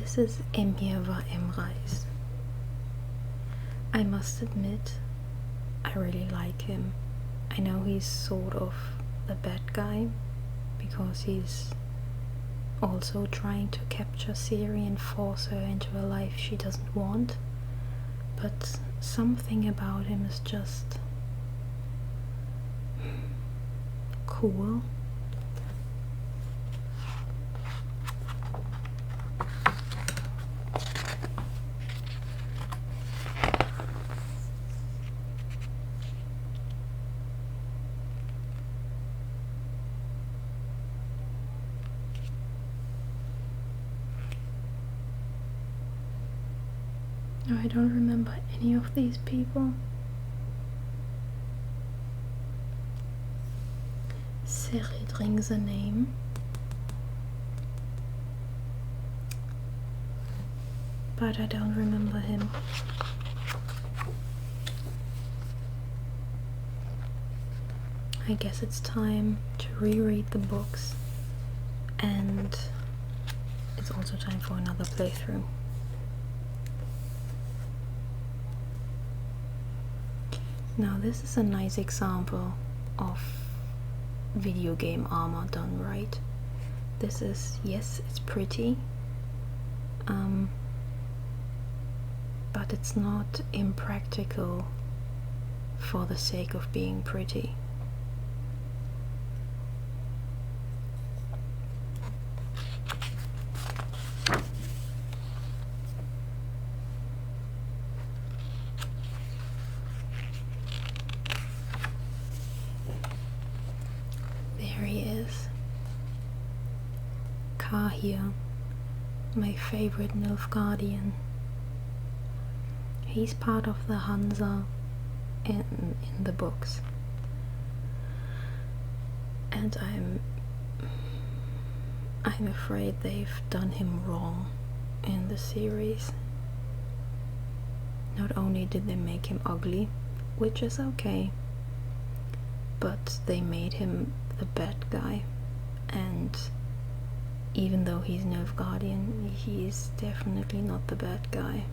This is Emir va Emreis. I must admit, I really like him. I know he's sort of the bad guy because he's also trying to capture Ciri and force her into a life she doesn't want, but something about him is just cool. No, I don't remember any of these people. Serit rings a name. But I don't remember him. I guess it's time to reread the books, and it's also time for another playthrough. Now this is a nice example of video game armor done right. This is, yes, it's pretty, but it's not impractical for the sake of being pretty. There he is. Kahir, my favorite nilfgaardian. He's part of the Hansa in the books. And I'm afraid they've done him wrong in the series. Not only did they make him ugly, which is okay, but they made him the bad guy, and even though he's nilfgaardian, he's definitely not the bad guy.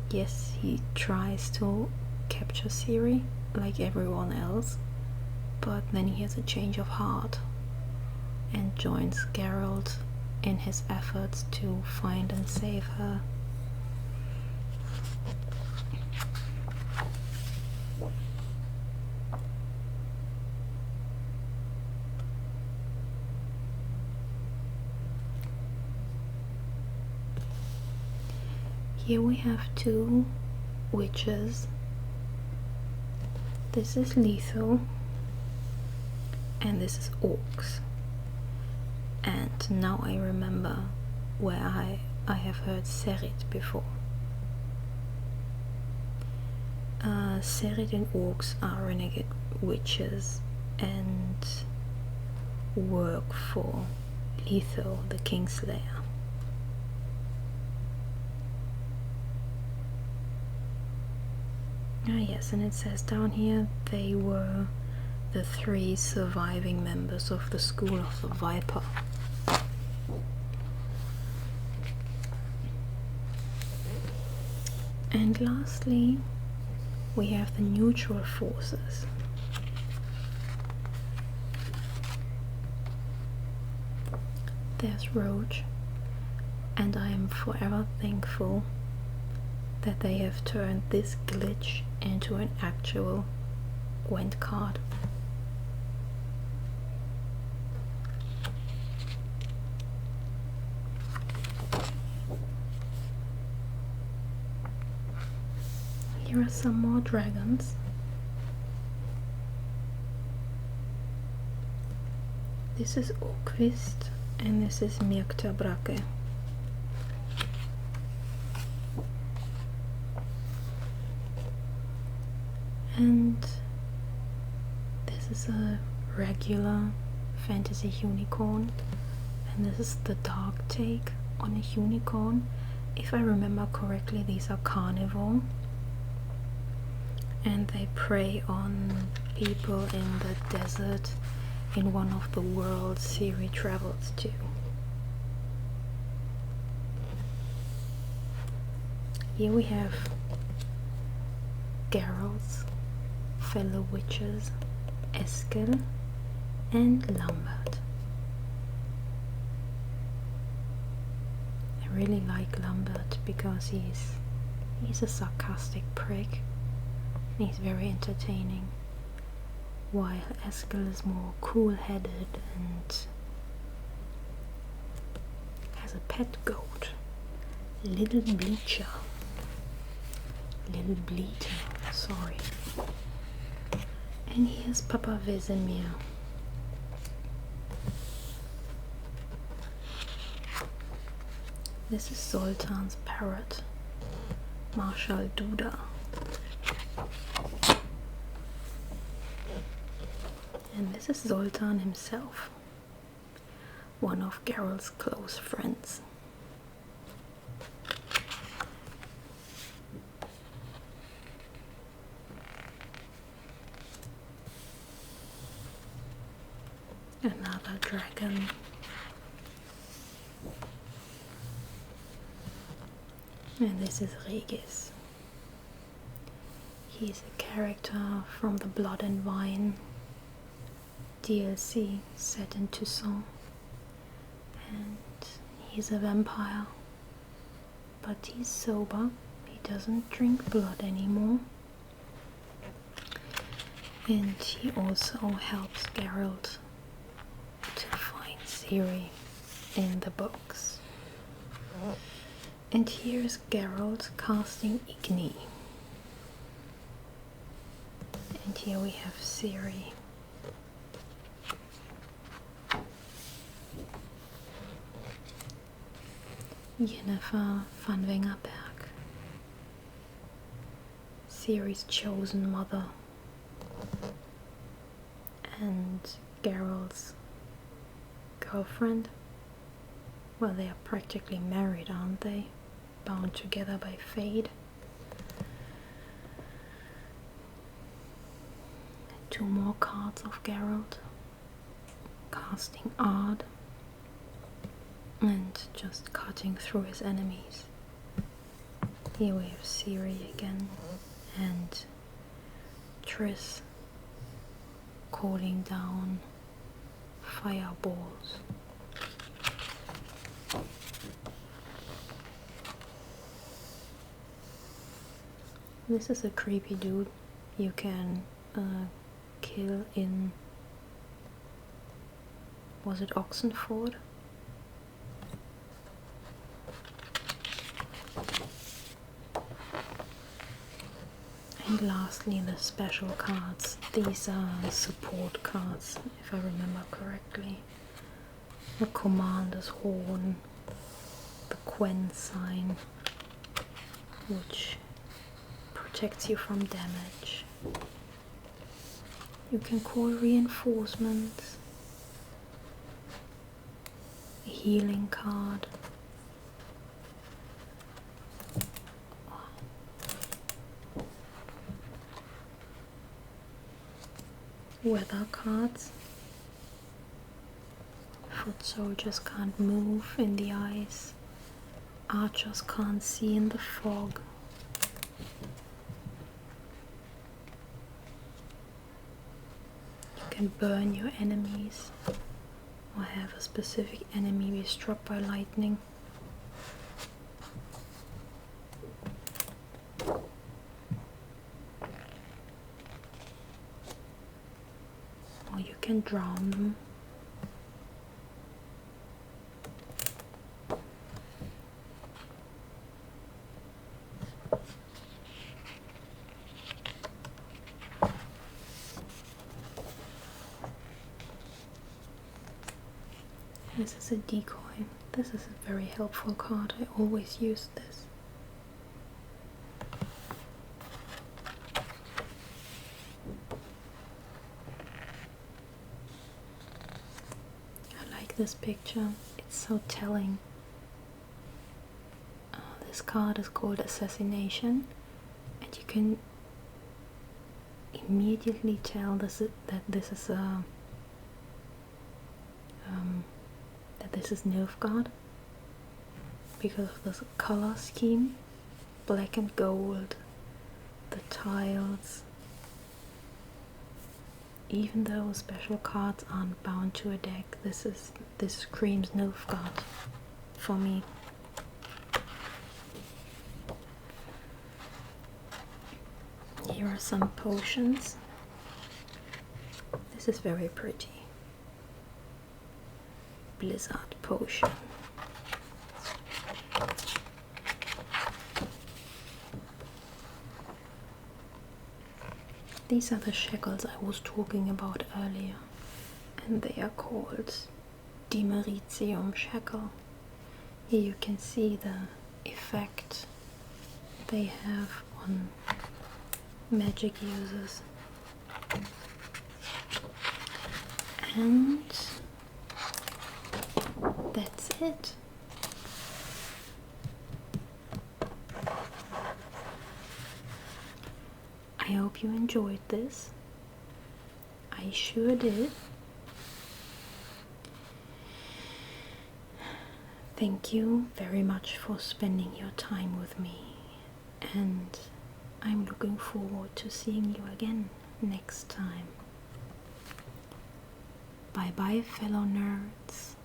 Yes, he tries to capture Ciri like everyone else, but then he has a change of heart and joins Geralt in his efforts to find and save her. Here we have two witches. This is Letho and this is Orcs. And now I remember where I have heard Serit before. Serit and Orcs are renegade witches and work for Letho, the Kingslayer. Ah yes, and it says down here they were the 3 surviving members of the School of the Viper. And lastly, we have the neutral forces. There's Roach, and I am forever thankful that they have turned this glitch into an actual Gwent card. Here are some more dragons. This is Orquist and this is Mirkta Brake. And this is a regular fantasy unicorn, and this is the dark take on a unicorn. If I remember correctly, these are carnivore, and they prey on people in the desert in one of the worlds Ciri travels to. Here we have Geralt's fellow witches, Eskel and Lambert. I really like Lambert because he's a sarcastic prick. He's very entertaining, while Eskel is more cool-headed and has a pet goat, Little Bleacher. Little Bleater, sorry. And here's Papa Vesemir. This is Zoltan's parrot. Marshal Duda. And this is Zoltan himself, one of Geralt's close friends. Another dragon. And this is Regis. He's a character from the Blood and Wine DLC set in Toussaint. And he's a vampire. But he's sober. He doesn't drink blood anymore. And he also helps Geralt to find Ciri in the books. And here's Geralt casting Igni. And here we have Ciri. Yennefer van Wengerberg, Ciri's chosen mother, and Geralt's girlfriend. Well, they are practically married, aren't they? Bound together by fate. Two more cards of Geralt, casting Ard, and just cutting through his enemies. Here we have Ciri again, and Triss calling down fireballs. This is a creepy dude you can kill in, was it Oxenford? And lastly, the special cards. These are support cards, if I remember correctly. The Commander's Horn, the Gwent sign, which protects you from damage. You can call reinforcements, a healing card, weather cards. Foot soldiers can't move in the ice. Archers can't see in the fog. You can burn your enemies or have a specific enemy be struck by lightning. Or you can drown them. This is a decoy. This is a very helpful card. I always use this. I like this picture. It's so telling. This card is called Assassination, and you can immediately tell that this is Nilfgaard because of this color scheme, black and gold, the tiles. Even though special cards aren't bound to a deck, this screams Nilfgaard for me. Here are some potions. This is very pretty. Blizzard potion. These are the shackles I was talking about earlier, and they are called Dimeritium shackle. Here you can see the effect they have on magic users. And that's it. I hope you enjoyed this. I sure did. Thank you very much for spending your time with me, and I'm looking forward to seeing you again next time. Bye bye, fellow nerds.